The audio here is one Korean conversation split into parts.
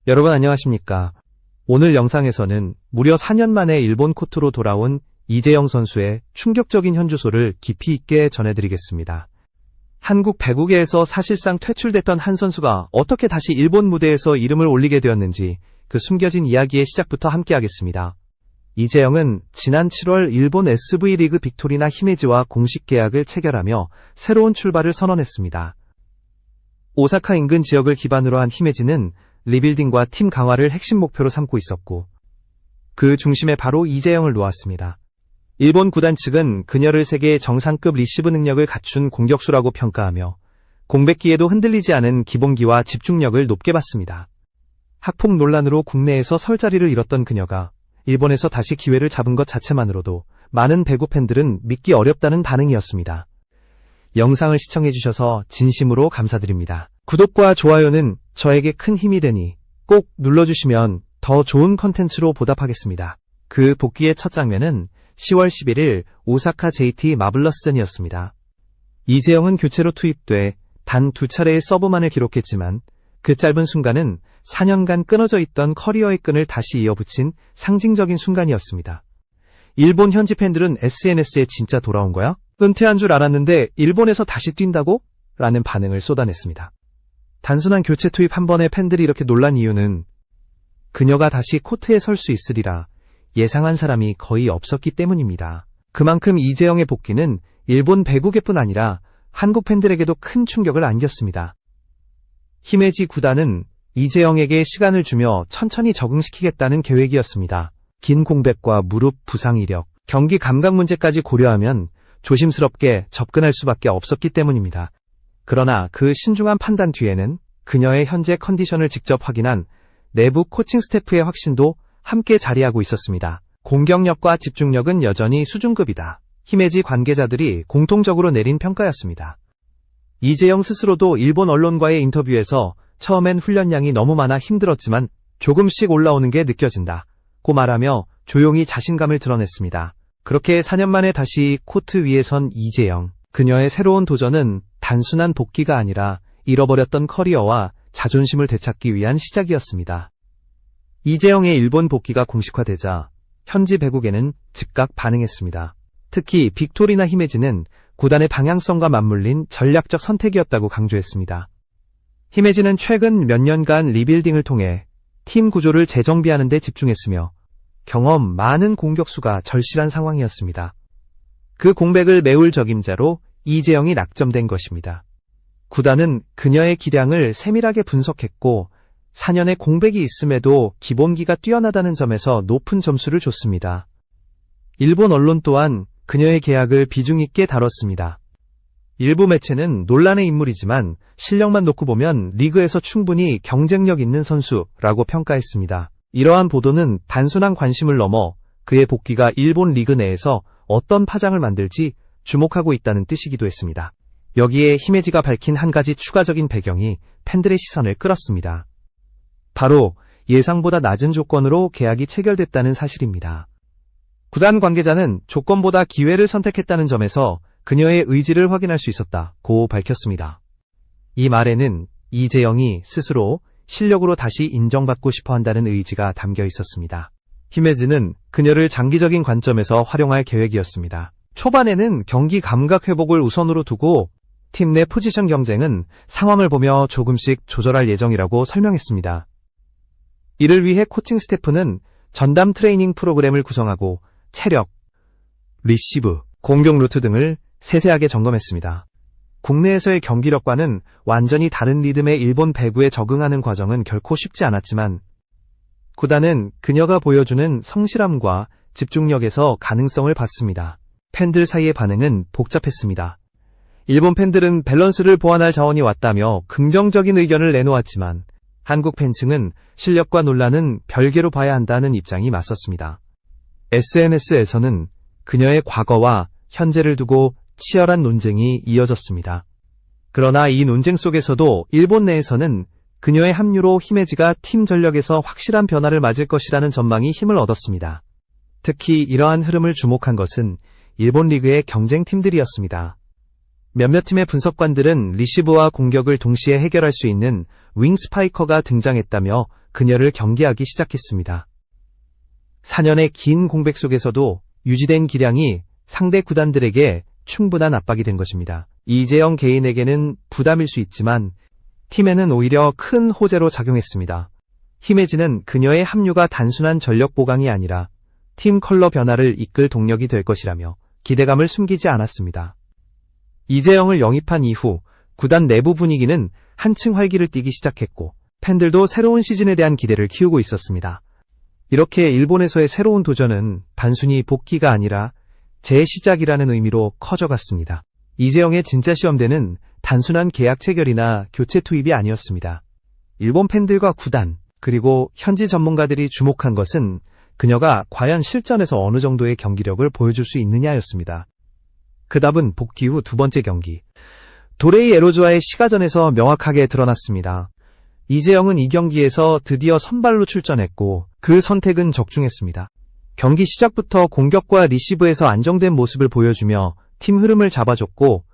여러분 안녕하십니까? 오늘 영상에서는 무려 4년 만에 일본 코트로 돌아온 이재영 선수의 충격적인 현주소를 깊이 있게 전해드리겠습니다. 한국 배구계에서 사실상 퇴출됐던 한 선수가 어떻게 다시 일본 무대에서 이름을 올리게 되었는지 그 숨겨진 이야기의 시작부터 함께하겠습니다. 이재영은 지난 7월 일본 SV 리그 빅토리나 히메지와 공식 계약을 체결하며 새로운 출발을 선언했습니다. 오사카 인근 지역을 기반으로 한 히메지는 리빌딩과 팀 강화를 핵심 목표로 삼고 있었고 그 중심에 바로 이재영을 놓았습니다. 일본 구단 측은 그녀를 세계 정상급 리시브 능력을 갖춘 공격수라고 평가하며 공백기에도 흔들리지 않은 기본기와 집중력을 높게 봤습니다. 학폭 논란으로 국내에서 설 자리를 잃었던 그녀가 일본에서 다시 기회를 잡은 것 자체만으로도 많은 배구 팬들은 믿기 어렵다는 반응이었습니다. 영상을 시청해주셔서 진심으로 감사드립니다. 구독과 좋아요는 저에게 큰 힘이 되니 꼭 눌러주시면 더 좋은 컨텐츠로 보답하겠습니다. 그 복귀의 첫 장면은 10월 11일 오사카 JT 마블러스전이었습니다. 이재영은 교체로 투입돼 단 2차례의 서브만을 기록했지만 그 짧은 순간은 4년간 끊어져 있던 커리어의 끈을 다시 이어붙인 상징적인 순간이었습니다. 일본 현지 팬들은 SNS에 진짜 돌아온 거야? 은퇴한 줄 알았는데 일본에서 다시 뛴다고? 라는 반응을 쏟아냈습니다. 단순한 교체 투입 한 번에 팬들이 이렇게 놀란 이유는 그녀가 다시 코트에 설 수 있으리라 예상한 사람이 거의 없었기 때문입니다. 그만큼 이재영의 복귀는 일본 배구계뿐 아니라 한국 팬들에게도 큰 충격을 안겼습니다. 히메지 구단은 이재영에게 시간을 주며 천천히 적응시키겠다는 계획이었습니다. 긴 공백과 무릎 부상 이력, 경기 감각 문제까지 고려하면 조심스럽게 접근할 수밖에 없었기 때문입니다. 그러나 그 신중한 판단 뒤에는 그녀의 현재 컨디션을 직접 확인한 내부 코칭 스태프의 확신도 함께 자리하고 있었습니다. 공격력과 집중력은 여전히 수준급이다. 히메지 관계자들이 공통적으로 내린 평가였습니다. 이재영 스스로도 일본 언론과의 인터뷰에서 처음엔 훈련량이 너무 많아 힘들었지만 조금씩 올라오는 게 느껴진다 고 말하며 조용히 자신감을 드러냈습니다. 그렇게 4년 만에 다시 코트 위에 선 이재영. 그녀의 새로운 도전은 단순한 복귀가 아니라 잃어버렸던 커리어와 자존심을 되찾기 위한 시작이었습니다. 이재영의 일본 복귀가 공식화되자 현지 배구계는 즉각 반응했습니다. 특히 빅토리나 히메지는 구단의 방향성과 맞물린 전략적 선택이었다고 강조했습니다. 히메지는 최근 몇 년간 리빌딩을 통해 팀 구조를 재정비하는 데 집중했으며 경험 많은 공격수가 절실한 상황이었습니다. 그 공백을 메울 적임자로 이재영이 낙점된 것입니다. 구단은 그녀의 기량을 세밀하게 분석했고 4년의 공백이 있음에도 기본기가 뛰어나다는 점에서 높은 점수를 줬습니다. 일본 언론 또한 그녀의 계약을 비중 있게 다뤘습니다. 일부 매체는 논란의 인물이지만 실력만 놓고 보면 리그에서 충분히 경쟁력 있는 선수라고 평가했습니다. 이러한 보도는 단순한 관심을 넘어 그의 복귀가 일본 리그 내에서 어떤 파장을 만들지 주목하고 있다는 뜻이기도 했습니다. 여기에 히메지가 밝힌 한 가지 추가적인 배경이 팬들의 시선을 끌었습니다. 바로 예상보다 낮은 조건으로 계약이 체결됐다는 사실입니다. 구단 관계자는 조건보다 기회를 선택했다는 점에서 그녀의 의지를 확인할 수 있었다고 밝혔습니다. 이 말에는 이재영이 스스로 실력으로 다시 인정받고 싶어 한다는 의지가 담겨 있었습니다. 히메지는 그녀를 장기적인 관점에서 활용할 계획이었습니다. 초반에는 경기 감각 회복을 우선으로 두고 팀 내 포지션 경쟁은 상황을 보며 조금씩 조절할 예정이라고 설명했습니다. 이를 위해 코칭 스태프는 전담 트레이닝 프로그램을 구성하고 체력, 리시브, 공격 루트 등을 세세하게 점검했습니다. 국내에서의 경기력과는 완전히 다른 리듬의 일본 배구에 적응하는 과정은 결코 쉽지 않았지만 구단은 그녀가 보여주는 성실함과 집중력에서 가능성을 봤습니다. 팬들 사이의 반응은 복잡했습니다. 일본 팬들은 밸런스를 보완할 자원이 왔다며 긍정적인 의견을 내놓았지만 한국 팬층은 실력과 논란은 별개로 봐야 한다는 입장이 맞섰습니다. SNS에서는 그녀의 과거와 현재를 두고 치열한 논쟁이 이어졌습니다. 그러나 이 논쟁 속에서도 일본 내에서는 그녀의 합류로 히메지가 팀 전력에서 확실한 변화를 맞을 것이라는 전망이 힘을 얻었습니다. 특히 이러한 흐름을 주목한 것은 일본 리그의 경쟁팀들이었습니다. 몇몇 팀의 분석관들은 리시브와 공격을 동시에 해결할 수 있는 윙 스파이커가 등장했다며 그녀를 경계하기 시작했습니다. 4년의 긴 공백 속에서도 유지된 기량이 상대 구단들에게 충분한 압박이 된 것입니다. 이재영 개인에게는 부담일 수 있지만 팀에는 오히려 큰 호재로 작용했습니다. 힘해지는 그녀의 합류가 단순한 전력 보강이 아니라 팀 컬러 변화를 이끌 동력이 될 것이라며 기대감을 숨기지 않았습니다. 이재영을 영입한 이후 구단 내부 분위기는 한층 활기를 띠기 시작했고 팬들도 새로운 시즌에 대한 기대를 키우고 있었습니다. 이렇게 일본에서의 새로운 도전은 단순히 복귀가 아니라 재시작이라는 의미로 커져갔습니다. 이재영의 진짜 시험대는 단순한 계약 체결이나 교체 투입이 아니었습니다. 일본 팬들과 구단, 그리고 현지 전문가들이 주목한 것은 그녀가 과연 실전에서 어느 정도의 경기력을 보여줄 수 있느냐였습니다. 그 답은 복귀 후 두 번째 경기, 도레이 에로즈와의 시가전에서 명확하게 드러났습니다. 이재영은 이 경기에서 드디어 선발로 출전했고 그 선택은 적중했습니다. 경기 시작부터 공격과 리시브에서 안정된 모습을 보여주며 팀 흐름을 잡아줬고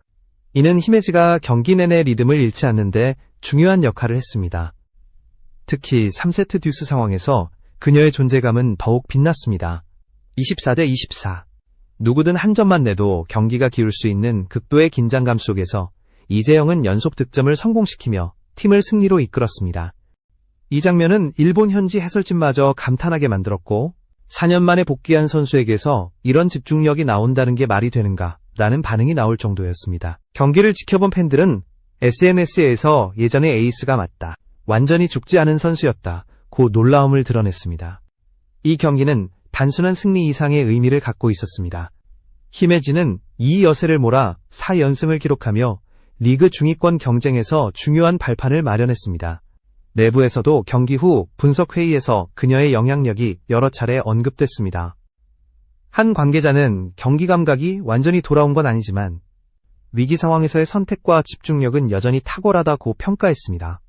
이는 히메지가 경기 내내 리듬을 잃지 않는데 중요한 역할을 했습니다. 특히 3세트 듀스 상황에서 그녀의 존재감은 더욱 빛났습니다. 24대 24. 누구든 한 점만 내도 경기가 기울 수 있는 극도의 긴장감 속에서 이재영은 연속 득점을 성공시키며 팀을 승리로 이끌었습니다. 이 장면은 일본 현지 해설진마저 감탄하게 만들었고 4년 만에 복귀한 선수에게서 이런 집중력이 나온다는 게 말이 되는가 라는 반응이 나올 정도였습니다. 경기를 지켜본 팬들은 SNS에서 예전의 에이스가 맞다, 완전히 죽지 않은 선수였다 고 놀라움을 드러냈습니다. 이 경기는 단순한 승리 이상의 의미를 갖고 있었습니다. 히메지는 2여세를 몰아 4연승을 기록하며 리그 중위권 경쟁에서 중요한 발판을 마련했습니다. 내부에서도 경기 후 분석회의에서 그녀의 영향력이 여러 차례 언급됐습니다. 한 관계자는 경기 감각이 완전히 돌아온 건 아니지만 위기 상황에서의 선택과 집중력은 여전히 탁월하다고 평가했습니다.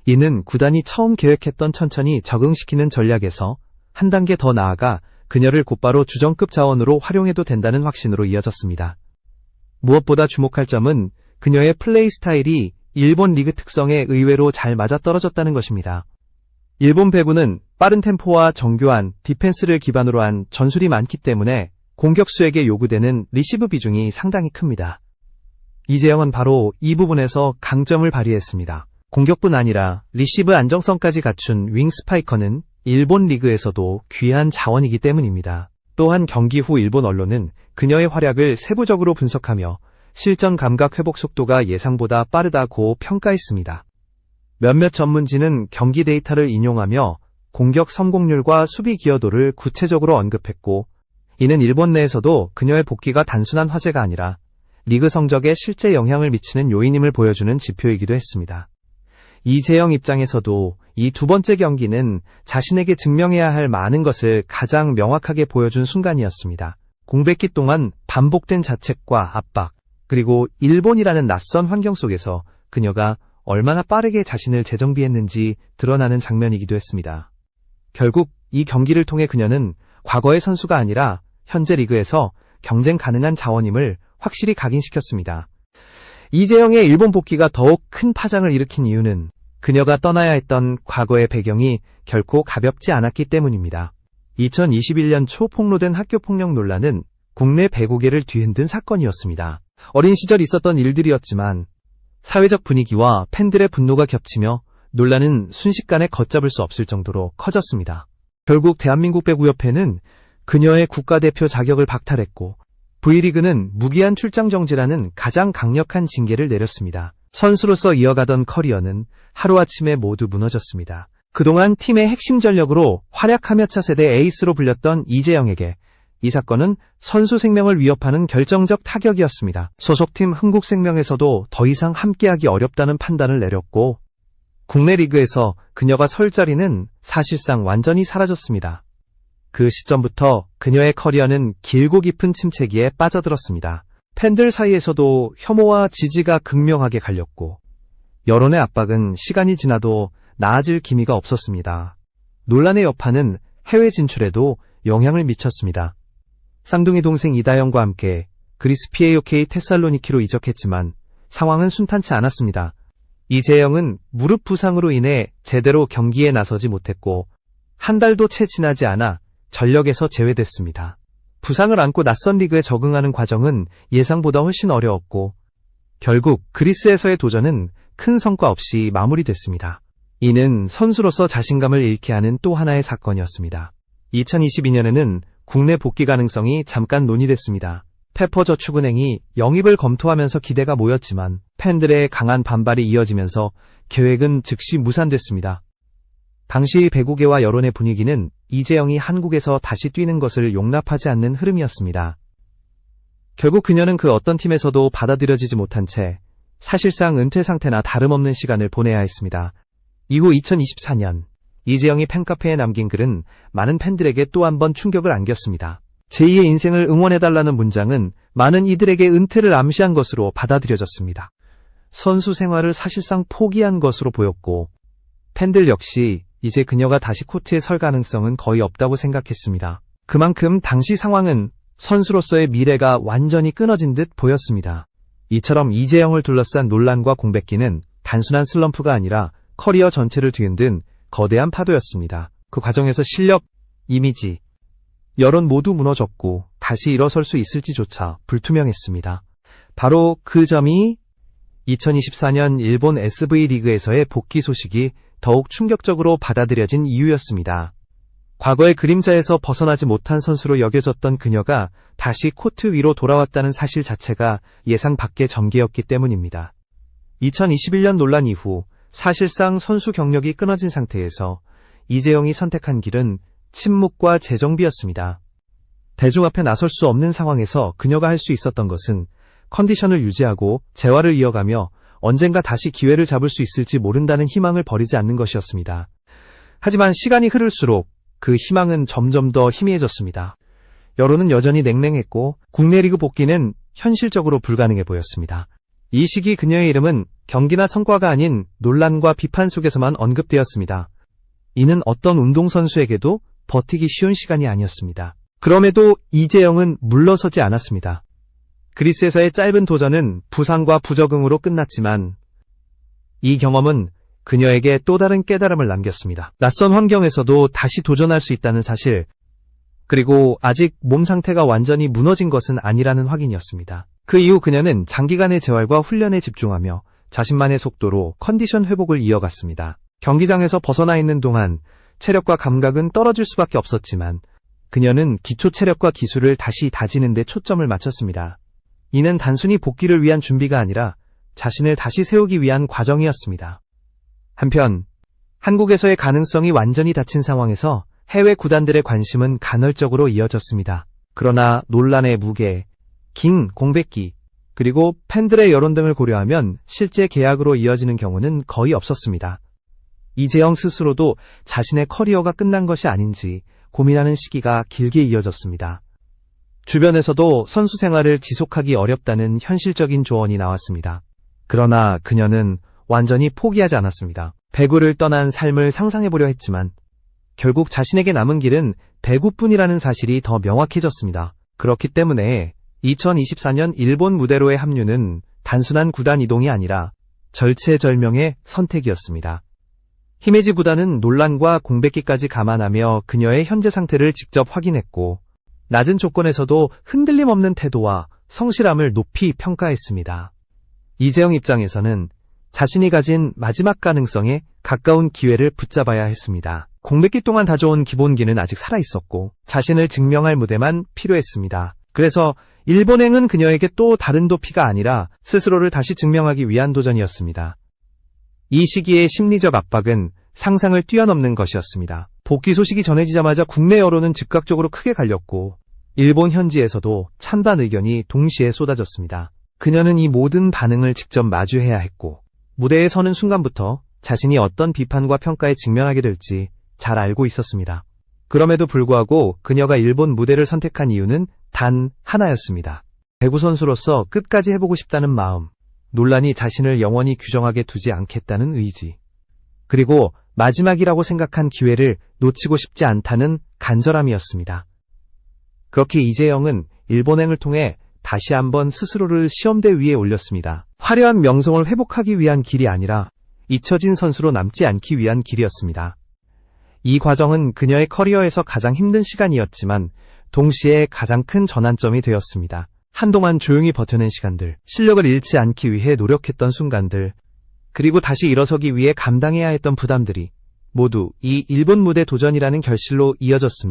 이는 구단이 처음 계획했던 천천히 적응시키는 전략에서 한 단계 더 나아가 그녀를 곧바로 주전급 자원으로 활용해도 된다는 확신으로 이어졌습니다. 무엇보다 주목할 점은 그녀의 플레이 스타일이 일본 리그 특성에 의외로 잘 맞아떨어졌다는 것입니다. 일본 배구는 빠른 템포와 정교한 디펜스를 기반으로 한 전술이 많기 때문에 공격수에게 요구되는 리시브 비중이 상당히 큽니다. 이재영은 바로 이 부분에서 강점을 발휘했습니다. 공격뿐 아니라 리시브 안정성까지 갖춘 윙 스파이커는 일본 리그에서도 귀한 자원이기 때문입니다. 또한 경기 후 일본 언론은 그녀의 활약을 세부적으로 분석하며 실전 감각 회복 속도가 예상보다 빠르다고 평가했습니다. 몇몇 전문지는 경기 데이터를 인용하며 공격 성공률과 수비 기여도를 구체적으로 언급했고 이는 일본 내에서도 그녀의 복귀가 단순한 화제가 아니라 리그 성적에 실제 영향을 미치는 요인임을 보여주는 지표이기도 했습니다. 이재영 입장에서도 이 두 번째 경기는 자신에게 증명해야 할 많은 것을 가장 명확하게 보여준 순간이었습니다. 공백기 동안 반복된 자책과 압박, 그리고 일본이라는 낯선 환경 속에서 그녀가 얼마나 빠르게 자신을 재정비했는지 드러나는 장면이기도 했습니다. 결국 이 경기를 통해 그녀는 과거의 선수가 아니라 현재 리그에서 경쟁 가능한 자원임을 확실히 각인시켰습니다. 이재영의 일본 복귀가 더욱 큰 파장을 일으킨 이유는 그녀가 떠나야 했던 과거의 배경이 결코 가볍지 않았기 때문입니다. 2021년 초 폭로된 학교폭력 논란은 국내 배구계를 뒤흔든 사건이었습니다. 어린 시절 있었던 일들이었지만 사회적 분위기와 팬들의 분노가 겹치며 논란은 순식간에 걷잡을 수 없을 정도로 커졌습니다. 결국 대한민국 배구협회는 그녀의 국가대표 자격을 박탈했고 V리그는 무기한 출장 정지라는 가장 강력한 징계를 내렸습니다. 선수로서 이어가던 커리어는 하루아침에 모두 무너졌습니다. 그동안 팀의 핵심 전력으로 활약하며 차세대 에이스로 불렸던 이재영에게 이 사건은 선수 생명을 위협하는 결정적 타격이었습니다. 소속팀 흥국생명에서도 더 이상 함께하기 어렵다는 판단을 내렸고 국내 리그에서 그녀가 설 자리는 사실상 완전히 사라졌습니다. 그 시점부터 그녀의 커리어는 길고 깊은 침체기에 빠져들었습니다. 팬들 사이에서도 혐오와 지지가 극명하게 갈렸고 여론의 압박은 시간이 지나도 나아질 기미가 없었습니다. 논란의 여파는 해외 진출에도 영향을 미쳤습니다. 쌍둥이 동생 이다영과 함께 그리스 PAOK 테살로니키로 이적했지만 상황은 순탄치 않았습니다. 이재영은 무릎 부상으로 인해 제대로 경기에 나서지 못했고 한 달도 채 지나지 않아 전력에서 제외됐습니다. 부상을 안고 낯선 리그에 적응하는 과정은 예상보다 훨씬 어려웠고 결국 그리스에서의 도전은 큰 성과 없이 마무리됐습니다. 이는 선수로서 자신감을 잃게 하는 또 하나의 사건이었습니다. 2022년에는 국내 복귀 가능성이 잠깐 논의됐습니다. 페퍼저축은행이 영입을 검토하면서 기대가 모였지만 팬들의 강한 반발이 이어지면서 계획은 즉시 무산됐습니다. 당시 배구계와 여론의 분위기는 이재영이 한국에서 다시 뛰는 것을 용납하지 않는 흐름이었습니다. 결국 그녀는 그 어떤 팀에서도 받아들여지지 못한 채 사실상 은퇴 상태나 다름없는 시간을 보내야 했습니다. 이후 2024년 이재영이 팬카페에 남긴 글은 많은 팬들에게 또 한 번 충격을 안겼습니다. 제2의 인생을 응원해달라는 문장은 많은 이들에게 은퇴를 암시한 것으로 받아들여졌습니다. 선수 생활을 사실상 포기한 것으로 보였고 팬들 역시 이제 그녀가 다시 코트에 설 가능성은 거의 없다고 생각했습니다. 그만큼 당시 상황은 선수로서의 미래가 완전히 끊어진 듯 보였습니다. 이처럼 이재영을 둘러싼 논란과 공백기는 단순한 슬럼프가 아니라 커리어 전체를 뒤흔든 거대한 파도였습니다. 그 과정에서 실력, 이미지, 여론 모두 무너졌고 다시 일어설 수 있을지조차 불투명했습니다. 바로 그 점이 2024년 일본 SV 리그에서의 복귀 소식이 더욱 충격적으로 받아들여진 이유였습니다. 과거의 그림자에서 벗어나지 못한 선수로 여겨졌던 그녀가 다시 코트 위로 돌아왔다는 사실 자체가 예상 밖의 전개였기 때문입니다. 2021년 논란 이후 사실상 선수 경력이 끊어진 상태에서 이재영이 선택한 길은 침묵과 재정비였습니다. 대중 앞에 나설 수 없는 상황에서 그녀가 할 수 있었던 것은 컨디션을 유지하고 재활을 이어가며 언젠가 다시 기회를 잡을 수 있을지 모른다는 희망을 버리지 않는 것이었습니다. 하지만 시간이 흐를수록 그 희망은 점점 더 희미해졌습니다. 여론은 여전히 냉랭했고 국내 리그 복귀는 현실적으로 불가능해 보였습니다. 이 시기 그녀의 이름은 경기나 성과가 아닌 논란과 비판 속에서만 언급되었습니다. 이는 어떤 운동선수에게도 버티기 쉬운 시간이 아니었습니다. 그럼에도 이재영은 물러서지 않았습니다. 그리스에서의 짧은 도전은 부상과 부적응으로 끝났지만 이 경험은 그녀에게 또 다른 깨달음을 남겼습니다. 낯선 환경에서도 다시 도전할 수 있다는 사실, 그리고 아직 몸 상태가 완전히 무너진 것은 아니라는 확인이었습니다. 그 이후 그녀는 장기간의 재활과 훈련에 집중하며 자신만의 속도로 컨디션 회복을 이어갔습니다. 경기장에서 벗어나 있는 동안 체력과 감각은 떨어질 수밖에 없었지만 그녀는 기초 체력과 기술을 다시 다지는 데 초점을 맞췄습니다. 이는 단순히 복귀를 위한 준비가 아니라 자신을 다시 세우기 위한 과정이었습니다. 한편 한국에서의 가능성이 완전히 닫힌 상황에서 해외 구단들의 관심은 간헐적으로 이어졌습니다. 그러나 논란의 무게, 긴 공백기, 그리고 팬들의 여론 등을 고려하면 실제 계약으로 이어지는 경우는 거의 없었습니다. 이재영 스스로도 자신의 커리어가 끝난 것이 아닌지 고민하는 시기가 길게 이어졌습니다. 주변에서도 선수 생활을 지속하기 어렵다는 현실적인 조언이 나왔습니다. 그러나 그녀는 완전히 포기하지 않았습니다. 배구를 떠난 삶을 상상해보려 했지만 결국 자신에게 남은 길은 배구뿐이라는 사실이 더 명확해졌습니다. 그렇기 때문에 2024년 일본 무대로의 합류는 단순한 구단 이동이 아니라 절체절명의 선택이었습니다. 히메지 구단은 논란과 공백기까지 감안하며 그녀의 현재 상태를 직접 확인했고 낮은 조건에서도 흔들림 없는 태도와 성실함을 높이 평가했습니다. 이재영 입장에서는 자신이 가진 마지막 가능성에 가까운 기회를 붙잡아야 했습니다. 공백기 동안 다져온 기본기는 아직 살아있었고 자신을 증명할 무대만 필요했습니다. 그래서 일본행은 그녀에게 또 다른 도피가 아니라 스스로를 다시 증명하기 위한 도전이었습니다. 이 시기의 심리적 압박은 상상을 뛰어넘는 것이었습니다. 복귀 소식이 전해지자마자 국내 여론은 즉각적으로 크게 갈렸고 일본 현지에서도 찬반 의견이 동시에 쏟아졌습니다. 그녀는 이 모든 반응을 직접 마주해야 했고 무대에 서는 순간부터 자신이 어떤 비판과 평가에 직면하게 될지 잘 알고 있었습니다. 그럼에도 불구하고 그녀가 일본 무대를 선택한 이유는 단 하나였습니다. 배구 선수로서 끝까지 해보고 싶다는 마음, 논란이 자신을 영원히 규정하게 두지 않겠다는 의지, 그리고 마지막이라고 생각한 기회를 놓치고 싶지 않다는 간절함이었습니다. 그렇게 이재영은 일본행을 통해 다시 한번 스스로를 시험대 위에 올렸습니다. 화려한 명성을 회복하기 위한 길이 아니라 잊혀진 선수로 남지 않기 위한 길이었습니다. 이 과정은 그녀의 커리어에서 가장 힘든 시간이었지만 동시에 가장 큰 전환점이 되었습니다. 한동안 조용히 버텨낸 시간들, 실력을 잃지 않기 위해 노력했던 순간들, 그리고 다시 일어서기 위해 감당해야 했던 부담들이 모두 이 일본 무대 도전이라는 결실로 이어졌습니다.